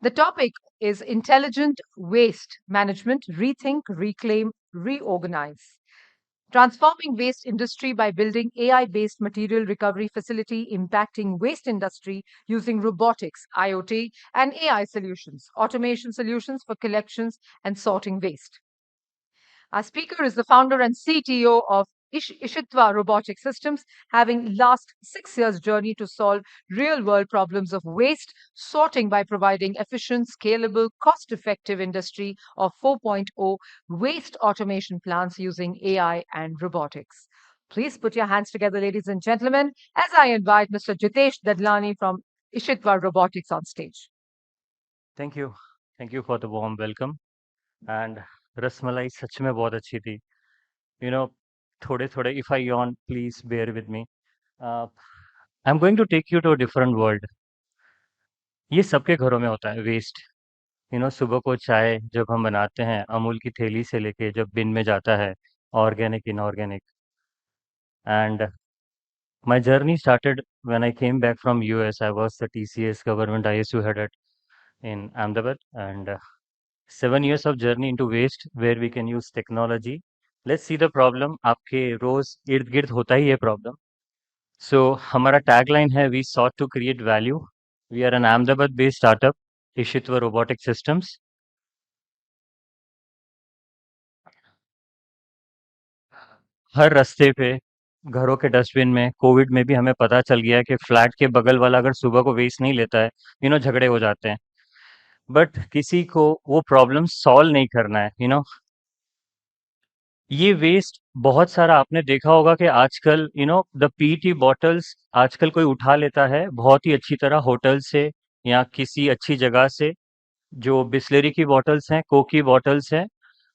The topic is Intelligent Waste Management, Rethink, Reclaim, Reorganize. Transforming waste industry by building AI-based material recovery facility impacting waste industry using robotics, IoT, and AI solutions, automation solutions for collections and sorting waste. Our speaker is the founder and CTO of ISHITVA Robotic Systems, having last 6 years journey to solve real-world problems of waste sorting by providing efficient, scalable, cost-effective industry of 4.0 waste automation plants using AI and robotics. Please put your hands together, ladies and gentlemen, as I invite Mr. Jitesh Dadlani from ISHITVA Robotics on stage. Thank you thank you for the warm welcome and rasmalai सच में बहुत अच्छी थी you know थोड़े थोड़े if I yon please bear with me I am going to take you to a different world ये सबके घरों में होता है वेस्ट सुबह को चाय जब हम बनाते हैं अमूल की थैली से लेके जब बिन में जाता है organic inorganic and my journey started when I came back from US I was the TCS government ISU head in Ahmedabad and 7 years of journey into waste where we can use technology. Let's see the problem. आपके रोज इर्द गिर्द होता ही है problem. सो हमारा tagline है we sought to create value. We are an Ahmedabad based startup Ishitva robotic systems. हर रास्ते पे घरों के डस्टबिन में कोविड में भी हमें पता चल गया कि फ्लैट के बगल वाला अगर सुबह को वेस्ट नहीं लेता है झगड़े हो जाते हैं. बट किसी को वो प्रॉब्लम सॉल्व नहीं करना है ये वेस्ट बहुत सारा आपने देखा होगा कि आजकल द पीईटी बॉटल्स आजकल कोई उठा लेता है बहुत ही अच्छी तरह होटल से या किसी अच्छी जगह से. जो बिस्लरी की बॉटल्स हैं कोक की बॉटल्स हैं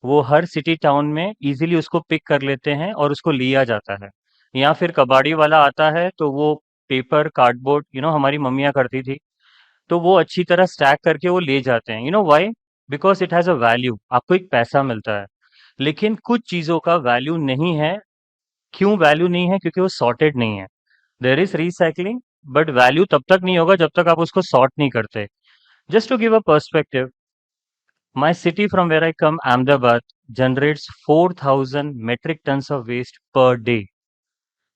वो हर सिटी टाउन में इजीली उसको पिक कर लेते हैं और उसको लिया जाता है. या फिर कबाड़ी वाला आता है तो वो पेपर कार्डबोर्ड हमारी मम्मियाँ करती थी तो वो अच्छी तरह स्टैक करके वो ले जाते हैं. Why? Because it has a value. आपको एक पैसा मिलता है. लेकिन कुछ चीज़ों का वैल्यू नहीं है. क्यों वैल्यू नहीं है? क्योंकि वो सॉर्टेड नहीं है. There is recycling but value तब तक नहीं होगा जब तक आप उसको सॉर्ट नहीं करते. Just to give a perspective, my city from where I come Ahmedabad generates 4,000 metric tons of waste per day.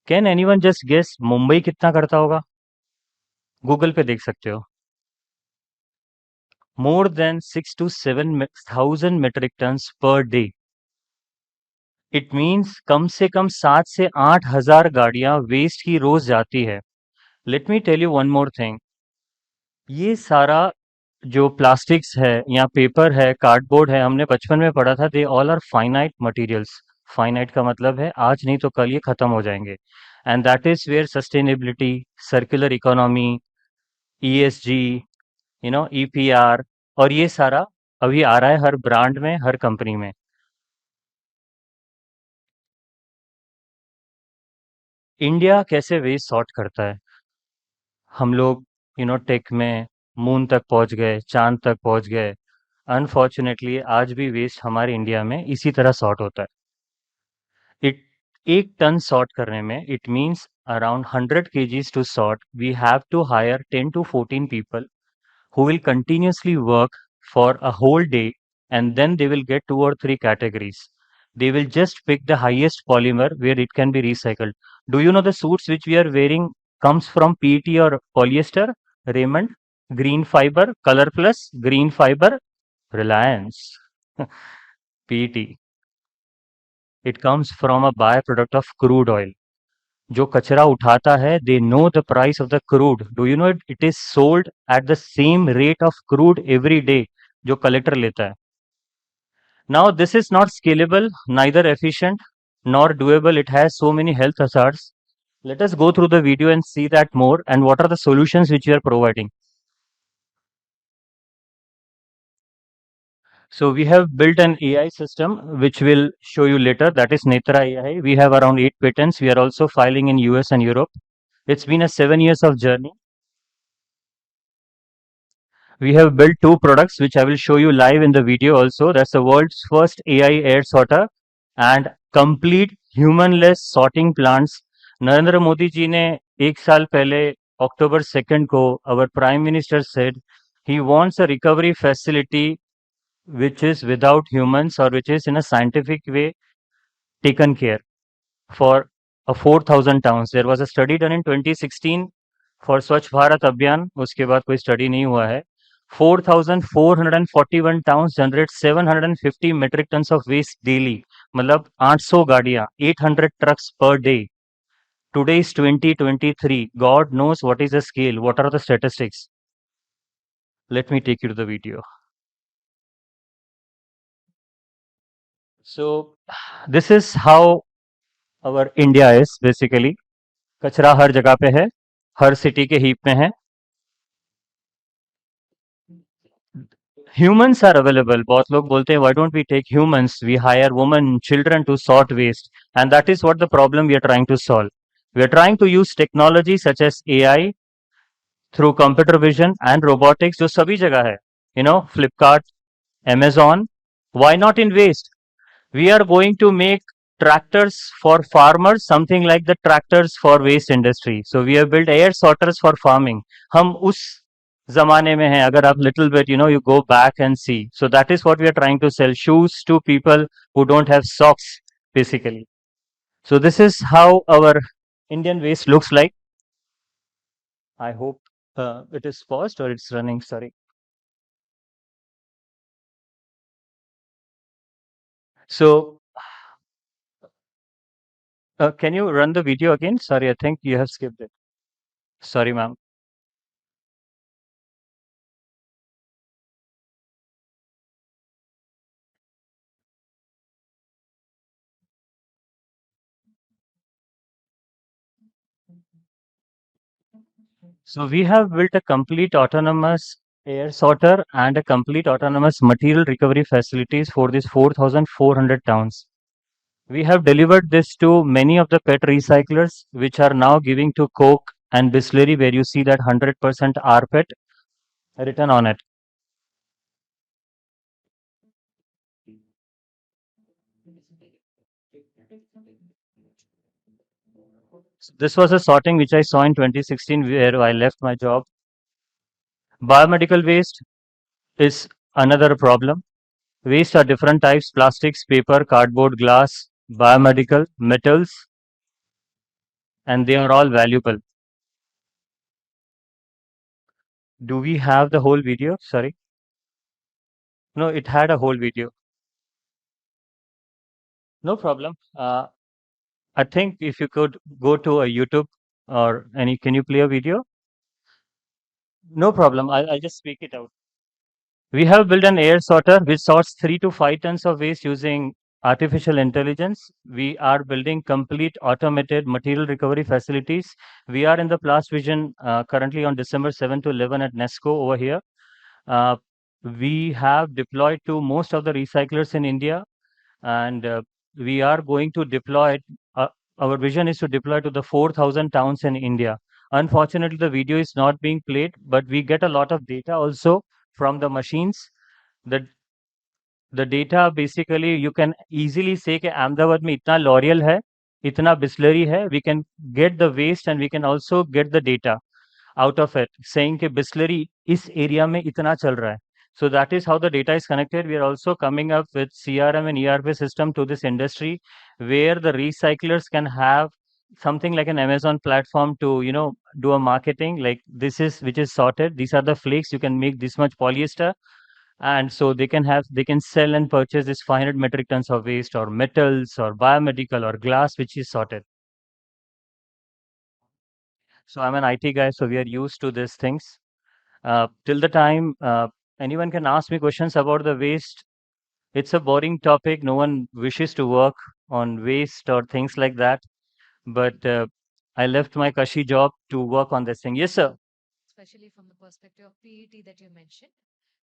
Can anyone just guess Mumbai कितना करता होगा? गूगल पे देख सकते हो. More than 6 to 7,000 metric tons per day. It means कम से कम 7 से 8 हजार गाड़ियां वेस्ट की रोज जाती है. Let me tell you one more thing. ये सारा जो प्लास्टिक्स है या पेपर है कार्डबोर्ड है हमने बचपन में पढ़ा था they all are finite materials. Finite का मतलब है आज नहीं तो कल ये खत्म हो जाएंगे. And that is where sustainability, circular economy, ESG, EPR और ये सारा अभी आ रहा है हर ब्रांड में हर कंपनी में. इंडिया कैसे वेस्ट सॉर्ट करता है? हम लोग टेक में मून तक पहुंच गए, चांद तक पहुंच गए. अनफॉर्चुनेटली आज भी वेस्ट हमारे इंडिया में इसी तरह सॉर्ट होता है. इट 1 टन सॉर्ट करने में it means around 100 kgs to sort we have to hire 10 to 14 people who will continuously work for a whole day, and then they will get 2 or 3 categories. They will just pick the highest polymer where it can be recycled. Do you know the suits which we are wearing comes from PET or polyester? Raymond, green fiber, Color Plus, green fiber, Reliance, PET. It comes from a byproduct of crude oil. जो कचरा उठाता है they know the price of the crude. Do you know it is sold at the same rate of crude every day जो collector लेता है. Now this is not scalable, neither efficient nor doable. It has so many health hazards. Let us go through the video and see that more and what are the solutions which we are providing. So we have built an AI system which will show you later, that is Netra AI. We have around 8 patents. We are also filing in US and Europe. It's been a 7 years of journey. We have built 2 products which I will show you live in the video also. That's the world's first AI air sorter and complete humanless sorting plants. Narendra Modi ji ने 1 साल पहले October 2nd को our Prime Minister said He wants a recovery facility which is without humans or which is in a scientific way taken care for 4,000 towns. There was a study done in 2016 for Swachh Bharat Abhiyan. उसके बाद कोई study नहीं हुआ है. 4,441 towns generate 750 metric tons of waste daily. मतलब 800 गाड़ियाँ, 800 trucks per day. Today is 2023. God knows what is the scale. What are the statistics? Let me take you to the video. So, this is how our India is basically. कचरा हर जगह पे है, हर city के heap में है. Humans are available. बहुत लोग बोलते हैं, why don't we take humans? We hire women, children to sort waste, and that is what the problem we are trying to solve. We are trying to use technology such as AI through computer vision and robotics, जो सभी जगह है. Flipkart, Amazon. Why not in waste? We are going to make tractors for farmers, something like the tractors for waste industry. So we have built air sorters for farming. हम उस जमाने में हैं. अगर आप little bit, you go back and see. So that is what we are trying to sell, shoes to people who don't have socks, basically. So this is how our Indian waste looks like. I hope it is paused or it's running. Sorry. So can you run the video again? Sorry, I think you have skipped it. Sorry, ma'am. So we have built a complete autonomous air sorter and a complete autonomous material recovery facilities for these 4,400 towns. We have delivered this to many of the PET recyclers, which are now giving to Coke and Bisleri, where you see that 100% rPET written on it. This was a sorting which I saw in 2016, where I left my job. Biomedical waste is another problem. Waste are different types: plastics, paper, cardboard, glass, biomedical, metals, and they are all valuable. Do we have the whole video? Sorry. No, it had a whole video. No problem. I think if you could go to a YouTube or any, can you play a video? No problem. I'll just speak it out. We have built an air sorter which sorts 3 to 5 tons of waste using artificial intelligence. We are building complete automated material recovery facilities. We are in the Blast Vision currently on December 7 to 11 at NESCO over here. We have deployed to most of the recyclers in India, and we are going to deploy it. Our vision is to deploy to the 4,000 towns in India. Unfortunately, the video is not being played, but we get a lot of data also from the machines. The data basically you can easily say कि अहमदाबाद में इतना L'Oreal है, इतना Bisleri है. We can get the waste and we can also get the data out of it, saying कि Bisleri इस area में इतना चल रहा है. So that is how the data is connected. We are also coming up with CRM and ERP system to this industry, where the recyclers can have something like an Amazon platform to do a marketing like this is which is sorted. These are the flakes. You can make this much polyester, and so they can sell and purchase this 500 metric tons of waste or metals or biomedical or glass which is sorted. So I'm an IT guy, so we are used to these things. Till the time anyone can ask me questions about the waste, it's a boring topic. No one wishes to work on waste or things like that, but I left my Kashi job to work on this thing. Yes, sir. Especially from the perspective of PET that you mentioned.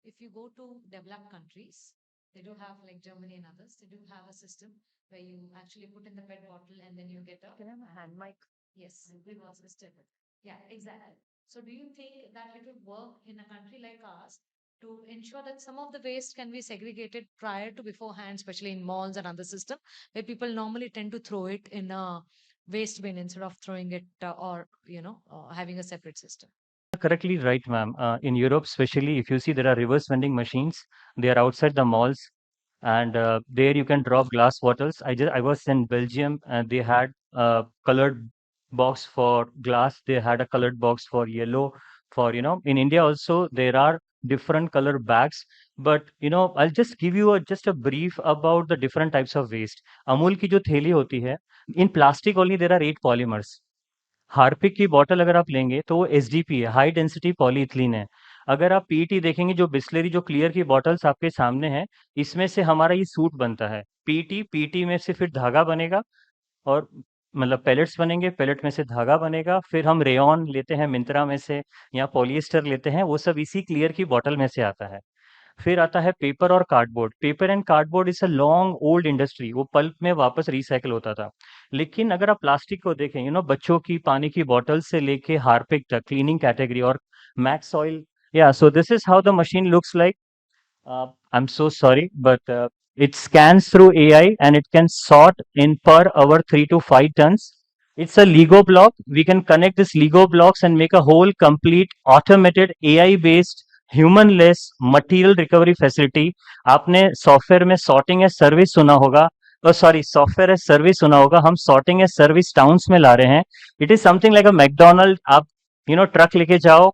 If you go to developed countries, they do have, like Germany and others, they do have a system where you actually put in the PET bottle and then you get a. Can I have a hand mic? Yes, reverse system. Yeah, exactly. So do you think that it would work in a country like ours to ensure that some of the waste can be segregated prior to beforehand, especially in malls and other system, where people normally tend to throw it in a waste bin instead of throwing it or having a separate system? correctly right, ma'am. In Europe, especially, if you see, there are reverse vending machines. They are outside the malls, and there you can drop glass bottles. I was in Belgium, and they had a colored box for glass. They had a colored box for yellow. For in India also there are different color bags. But I'll just give you just a brief about the different types of waste. Amul की जो थैली होती है, in plastic only there are 8 polymers. Harpic की bottle अगर आप लेंगे तो वो एसडीपी है, हाई डेंसिटी पॉलीइथिलीन है। अगर आप पीईटी देखेंगे, जो बिस्लेरी जो क्लियर की बॉटल्स आपके सामने हैं, इसमें से हमारा ये सूट बनता है। पीईटी में से फिर धागा बनेगा, और मतलब पैलेट्स बनेंगे, पैलेट में से धागा बनेगा, फिर हम रेयॉन लेते हैं मिंत्रा में से, या पॉलिएस्टर लेते हैं, वो सब इसी क्लियर की बॉटल में से आता है। फिर आता है पेपर और cardboard. Paper and cardboard is a long old industry, वो पल्प में वापस रिसाइकल होता था। लेकिन अगर आप प्लास्टिक को देखें, बच्चों की पानी की बॉटल से लेके हार्पिक तक, क्लीनिंग कैटेगरी और मैक्स ऑयल, या so this is how the machine looks like. I'm so sorry, but it scans through AI and it can sort in per hour 3 to 5 tons. It's a Lego block. We can connect this Lego blocks and make a whole complete automated AI-based human-less material recovery facility. आपने software में sorting as service सुना होगा, sorry software as service सुना होगा, हम sorting as service towns में ला रहे हैं. It is something like a McDonald. आप ट्रक लेके जाओ,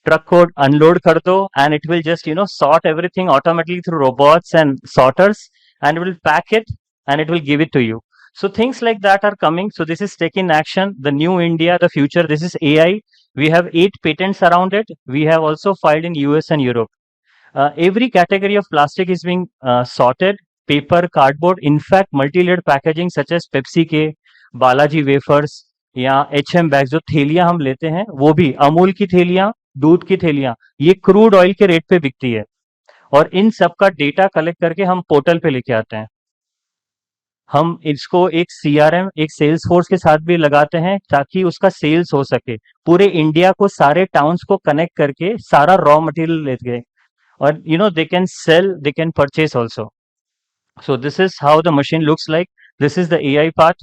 truck code unload kar do, and it will just sort everything automatically through robots and sorters, and it will pack it and it will give it to you. So things like that are coming. So this is taking action, the new India, the future. This is AI. We have 8 patents around it. We have also filed in US and Europe. Every category of plastic is being sorted: paper, cardboard, in fact multi-layered packaging such as Pepsi के Balaji wafers या HM bags, जो थैलियां हम लेते हैं, वो भी अमूल की थैलियां, दूध की थैलियां, ये क्रूड ऑयल के रेट पे बिकती है, और इन सब का डेटा कलेक्ट करके हम पोर्टल पे लेके आते हैं. हम इसको एक सीआरएम, एक सेल्स फोर्स के साथ भी लगाते हैं, ताकि उसका सेल्स हो सके. पूरे इंडिया को, सारे टाउन्स को कनेक्ट करके सारा रॉ मटेरियल लेके, or they can sell, they can purchase also. So this is how the machine looks like. This is the AI part.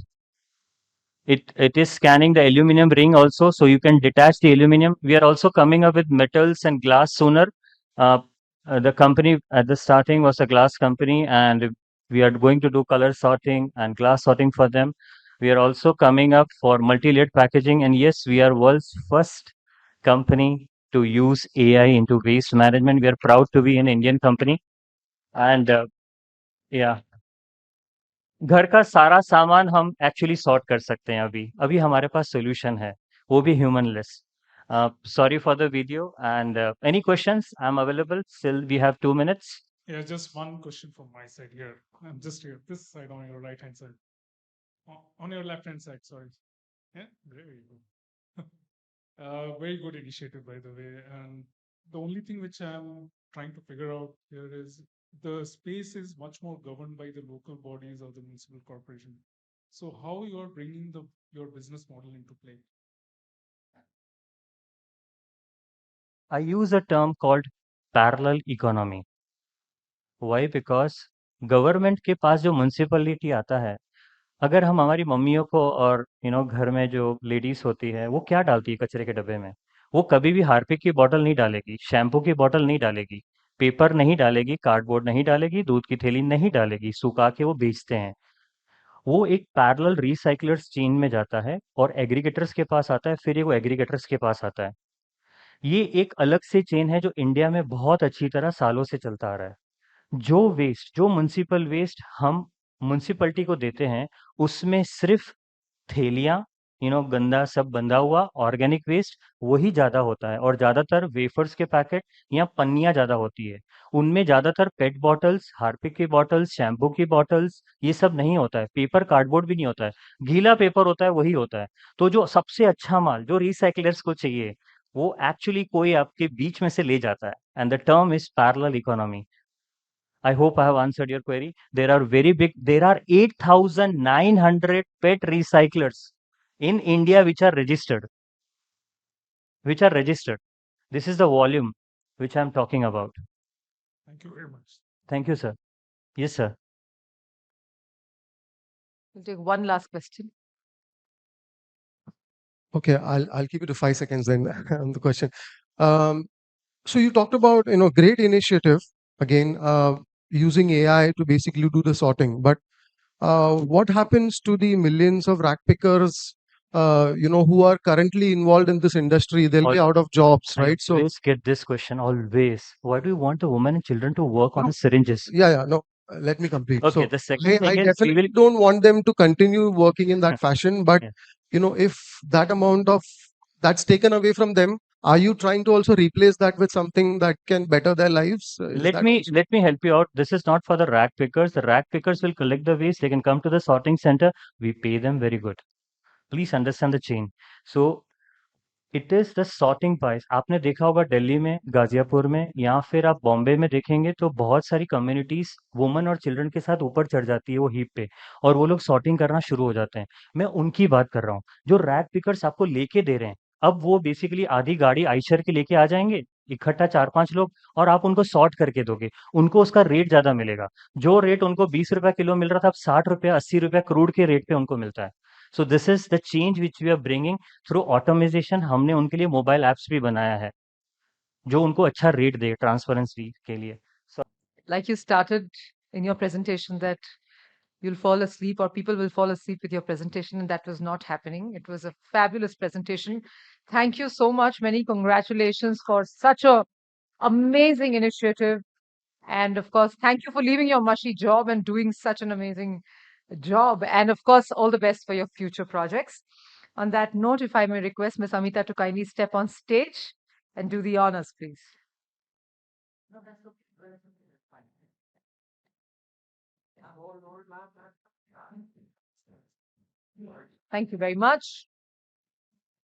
It is scanning the aluminum ring also, so you can detach the aluminum. We are also coming up with metals and glass sooner. The company at the starting was a glass company, and we are going to do color sorting and glass sorting for them. We are also coming up for multi-layered packaging, and yes, we are world's first company to use AI into waste management. We are proud to be an Indian company. And yeah, घर का सारा सामान हम actually sort कर सकते हैं. अभी अभी हमारे पास सोल्यूशन है, वो भी human less. Sorry for the video, and any questions? I'm available. Still, we have 2 minutes. Yeah, just one question from my side here. I'm just here, this side on your right hand side. On your left hand side, sorry. Yeah, very good. Very good initiative, by the way. And the only thing which I'm trying to figure out here is the space is much more governed by the local bodies or the municipal corporation. So how you are bringing your business model into play? I use a term called parallel economy. Why? Because government के पास जो municipality आता है, अगर हम हमारी मम्मियों को और घर में जो लेडीज होती है, वो क्या डालती है कचरे के डब्बे में? वो कभी भी हार्पिक की बॉटल नहीं डालेगी, शैम्पू की बॉटल नहीं डालेगी, पेपर नहीं डालेगी, कार्डबोर्ड नहीं डालेगी, दूध की थैली नहीं डालेगी, सुखा के वो बेचते हैं. वो एक पैरेलल रिसाइकलर्स चेन में जाता है और एग्रीगेटर्स के पास आता है, फिर वो एग्रीगेटर्स के पास आता है. ये एक अलग से चेन है जो इंडिया में बहुत अच्छी तरह सालों से चलता आ रहा है. जो वेस्ट, जो म्युनिसिपल वेस्ट हम म्युनिसिपैलिटी को देते हैं, उसमें सिर्फ थैलियाँ, गंदा सब बंधा हुआ ऑर्गेनिक वेस्ट, वही ज़्यादा होता है, और ज़्यादातर वेफर्स के पैकेट या पन्नियाँ ज़्यादा होती है. उनमें ज़्यादातर पेट बॉटल्स, हार्पिक की बॉटल्स, शैम्पू की बॉटल्स, ये सब नहीं होता है. पेपर, कार्डबोर्ड भी नहीं होता है. गीला पेपर होता है, वही होता है. तो जो सबसे अच्छा माल, जो रिसाइक्लर्स को चाहिए, वो एक्चुअली कोई आपके बीच में से ले जाता है. And the term is parallel economy. I hope I have answered your query. There are 8,900 pet recyclers in India which are registered. This is the volume which I'm talking about. Thank you very much. Thank you, sir. Yes, sir. We'll take one last question. Okay, I'll keep it to 5 seconds then on the question. Um, so you talked about, great initiative again, using AI to basically do the sorting. But what happens to the millions of rack pickers, who are currently involved in this industry? They'll be out of jobs, I right? So always get this question, always. Why do you want the women and children to work on no, the syringes? yeah, no. Let me complete. Okay, So the second I thing is we will. definitely don't want them to continue working in that fashion, but Yeah. if that amount of that's taken away from them, are you trying to also replace that with something that can better their lives? Is Let that me possible? let me help you out. This is not for the rack pickers. The rack pickers will collect the waste. They can come to the sorting center. We pay them very good. Please understand the chain. So it is the sorting price आपने देखा होगा दिल्ली में, गाज़ियापुर में या फिर आप बॉम्बे में देखेंगे तो बहुत सारी कम्युनिटीज़ वुमन और चिल्ड्रन के साथ ऊपर चढ़ जाती है वो हीप पे और वो लोग सॉर्टिंग करना शुरू हो जाते हैं। मैं उनकी बात कर रहा हूँ, जो रैक पिकर्स आपको लेके दे रहे हैं। अब वो बेसिकली आधी गाड़ी आइशर की लेके आ जाएँगे, इकट्ठा 4-5 लोग और आप उनको सॉर्ट करके दोगे। उनको उसका रेट ज़्यादा मिलेगा। जो रेट उनको ₹20 किलो मिल रहा था, अब ₹60, ₹80 क्रूड के रेट पे उनको मिलता है। So this is the change which we are bringing through automization. हमने उनके लिए मोबाइल ऐप्स भी बनाया है, जो उनको अच्छा रेट दे ट्रांसपेरेंसी के लिए। सो Like you started in your presentation, that you'll fall asleep or people will fall asleep with your presentation, and that was not happening. It was a fabulous presentation. Thank you so much. Many congratulations for such a amazing initiative. And of course, thank you for leaving your mushy job and doing such an amazing job. And of course, all the best for your future projects. On that note, if I may request Ms. Amita to kindly step on stage and do the honors, please. No, that's okay. That's okay. That's fine. Thank you very much.